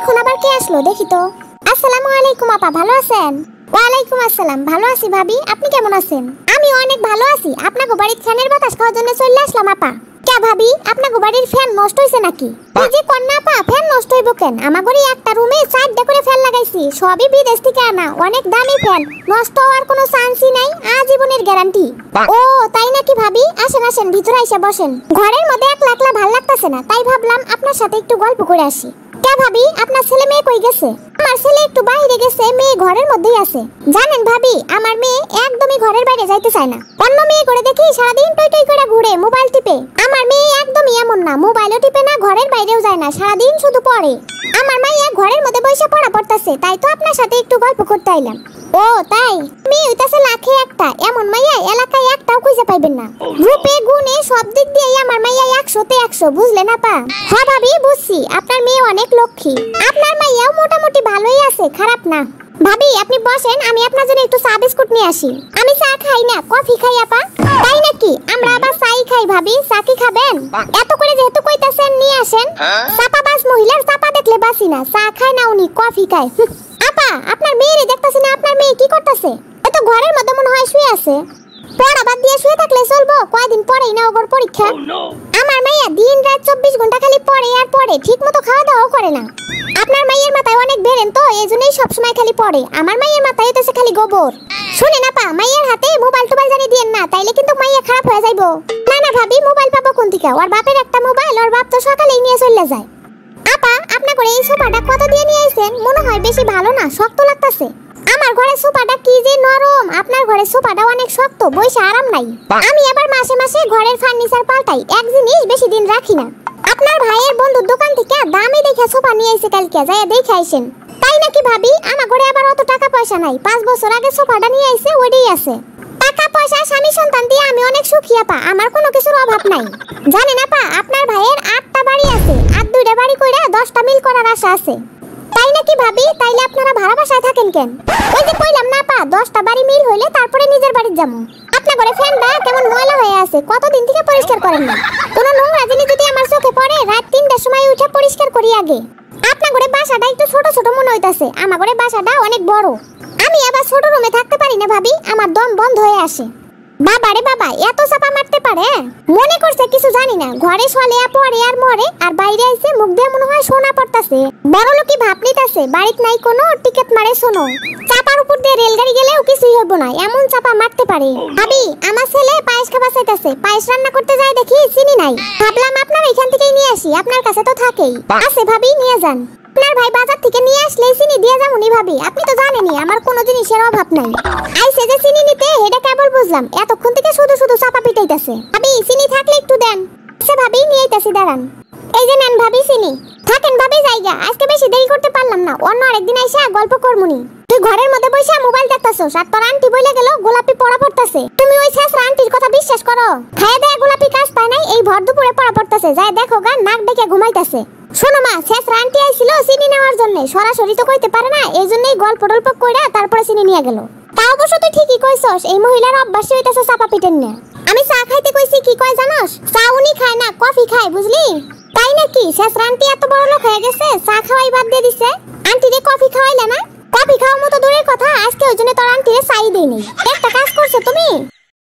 এখন আবার কে আসলো দেখি তো। আসসালামু আলাইকুম আপা, ভালো আছেন? ওয়ালাইকুম আসসালাম, ভালো আছি ভাবি, আপনি কেমন আছেন? আমি অনেক ভালো আছি। আপনাকে বাড়ির ফ্যানের বাতাস খাওয়ার জন্য চলে আসলাম আপা। কে ভাবি, আপনাকে বাড়ির ফ্যান নষ্ট হইছে নাকি? এই যে কন্যা আপা, ফ্যান নষ্ট হইব কেন? আমার ঘরে একটা রুমে 4টা করে ফ্যান লাগাইছি, সবই বিদেশ থেকে আনা, অনেক দামি ফ্যান, নষ্ট হওয়ার কোনো চান্সই নাই, আজীবনের গ্যারান্টি। ও তাই নাকি ভাবি, আসেন আসেন ভিতরে এসে বসেন। ঘরের মধ্যে একলা একলা ভাল লাগতেছে না, তাই ভাবলাম আপনার সাথে একটু গল্প করে আসি। কে ভাবি, আপনার ছেলে মেয়ে কই গেছে? আমার ছেলে একটু বাইরে গেছে, মেয়ে ঘরের মধ্যেই আছে। জানেন ভাবি, আমার মেয়ে একদমই ঘরের বাইরে যাইতে চায় না। অন্য মেয়ে করে দেখি সারাদিন টই টই করে ঘুরে মোবাইল টিপে। আমার মেয়ে একদমই এমন না, মোবাইলও টিপে না, ঘরের বাইরেও যায় না, সারাদিন শুধু পড়ে। আমার মাইয়া ঘরের মধ্যে বসে পড়া পড়তাছে, তাই তো আপনার সাথে একটু গল্প করতে আইলাম। ও তাই, মেয়ে হইতাছে লাখে একটা, এমন মাইয়া এলাকায় একটাও খুঁজে পাইবেন না। রূপে গুণে সব দিক দিয়ে আমার মাইয়া 100তে 100, বুঝলেন আপা? হ্যাঁ ভাবি বুঝছি, আপনার মেয়ে অনেক লক্ষ্মী। আপনার মাইয়াও মোটামুটি ভালোই আছে, খারাপ না। ভাবি আপনি বসেন, আমি আপনার জন্য একটু চা বিস্কুট নিয়ে আসি। আমি চা খাই না, কফি খাই আপা। তাই নাকি? আমরা আবার চাই খাই ভাবি, চা কি খাবেন? এত করে যেহেতু কইতাছেন নিয়ে আসেন। চাপাবাজ মহিলার চাপা দেখলে বাসি না, চা খায় না উনি, কফি খায়। আপা আপনার মেয়েরে দেখতাছি না, আপনার মেয়ে কি করতেছে? এত ঘরের মধ্যে মনে হয় শুয়ে আছে। পড়া বাদ দিয়ে শুয়ে থাকলে চলবো? কয়দিন পরেই না ওর পরীক্ষা। আমার মাইয়া দিন রাত 24 ঘন্টা খালি পড়ে আর পড়ে, ঠিক মতো খাওয়া দাওয়াও করে না। আপনার মাইয়ের মাথায় অনেক বেরেন তো, এজন্যই সব সময় খালি পড়ে। আমার মাইয়ের মাথায় হইতেছে খালি গোবর। শুনেন আপা, মাইয়ের হাতে মোবাইল টোবাইল জানি দিয়েন না, তাইলে কিন্তু মাইয়া খারাপ হয়ে যাইবো। না না ভাবি, মোবাইল পাবো কোন থেকে? ওর বাপের একটা মোবাইল, ওর বাপ তো সকালেই নিয়ে চলে যায়। আপা আপনার ঘরে এই সোফাটা কত দিয়ে নিয়ে আইছেন? মনে হয় বেশি ভালো না, শক্ত লাগতাছে। আমার ঘরে সোফাটা কি যে নরম, আপনার ঘরে সোফাটা অনেক শক্ত, বইসা আরাম নাই। আমি আবার মাসে মাসে ঘরের ফার্নিচার পাল্টাই, এক জিনিস বেশি দিন রাখি না। আপনার ভাইয়ের বন্ধুর দোকান থেকে দামি দেখে সোফা নিয়ে আইছে কালকে, যায় দেখে আইছেন। তাই নাকি ভাবি? আমার ঘরে আবার অত টাকা পয়সা নাই, 5 বছর আগে সোফাটা নিয়ে আইছে, ওইটাই আছে। টাকা পয়সা স্বামী সন্তান দিয়ে আমি অনেক সুখী আপা, আমার কোনো কিছুর অভাব নাই। জানেন আপা, আপনার ভাইয়ের 8টা বাড়ি আছে, আর 2টা বাড়ি কইরা 10টা মিল করার আশা আছে। তাই নাকি ভাবি? তাইলে আপনারা ভাড়া বাসায় থাকেন কেন? ওই যে কইলাম না আপা, 10টা বাড়ি মিল হইলে তারপরে নিজের বাড়ি যাবো। আপনার ঘরে ফ্যানটা কেমন ময়লা হয়ে আছে, কতদিন থেকে পরিষ্কার করেন না। কোন নোংরা জিনিস যদি আমার চোখে পড়ে, রাত 3টার সময় উঠে পরিষ্কার করি আগে। আপনার ঘরে বাসাটা একটু ছোট ছোট মনে হইতাছে, আমার ঘরে বাসাটা অনেক বড়। আমি আবার ছোট রুমে থাকতে পারি না ভাবি, আমার দম বন্ধ হয়ে আসে। বাবা রে বাবা, এত চাপা মারতে পারে? মনে করছে কিছু জানি না, ঘরে চলে পড়ে আর মরে, আর বাইরে আইছে মুখ দিয়ে মনে হয় সোনা পড়তাছে। বড় লোকই ভাব নিতাছে, বাড়িতে নাই কোনো টিকেট মারে শোনো। চাপার উপর দিয়ে রেলগাড়ি গেলেও কিছুই হইব না, এমন চাপা মারতে পারে। ভাবি আমার ছেলে পায়েস খাওয়া চাইতাছে, পায়েস রান্না করতে যায় দেখি চিনি নাই। ভাবলাম আপনার এখান থেকেই নিয়ে আসি, আপনার কাছে তো থাকেই। আছে ভাবি, নিয়ে যান। আপনার ভাই বাজার থেকে নিয়ে আসলে চিনি দিয়ে যাবনি ভাবি, আপনি তো জানেনই আমার কোনো জিনিসের অভাব নাই। আইসে যে চিনি নিতে, এটা কেবল বুঝলাম, এতক্ষণ থেকে শুধু শুধু চাপা পিটাইতাছে। ভাবি চিনি থাকলে একটু দেন। আচ্ছা ভাবি, নিয়ে আইতাছি, দাঁড়ান। এই যে নেন ভাবি চিনি। থাকেন ভাবি, জায়গা আজকে বেশি দেরি করতে পারলাম না, অন্য আরেকদিন আইসা গল্প করমুনি। তুই ঘরের মধ্যে বসে মোবাইল দেখতাছস, আর তোর আন্টি বইলে গেল গোলাপি পড়া পড়তাছে। তুমি ওই শেষ আন্টির কথা বিশ্বাস করো? খায় দেয় গোলাপি কাজ পায় নাই, এই ভর দুপুরে পড়া পড়তাছে, যায় দেখো গা নাক ডেকে ঘুমাইতাছে। শোনো মা, শেষ আন্টি আইছিল চিনি নেওয়ার জন্য, সরাসরি তো কইতে পারে না, এই জন্যই গল্প টল্প কইরা তারপরে চিনি নিয়ে গেল। তা অবশ্য তুই ঠিকই কইছস, এই মহিলার অভ্যাস হইতাছে চাপা পিটেন না। আমি চা খাইতে কইছি, কি কয় জানোস? চা উনি খায় না, কফি খায়, বুঝলি? তাই নাকি? শেষ আন্টি এত বড় লোক হয়ে গেছে, চা খাওয়াই বাদ দিয়ে দিছে। আন্টিরে কফি খাওয়াইলে না? কফি খাওয়ার মতো দূরের কথা, আজকে ওই জন্য তোর আন্টিরে চাই দেই নাই। একটা কাজ করছো তুমি,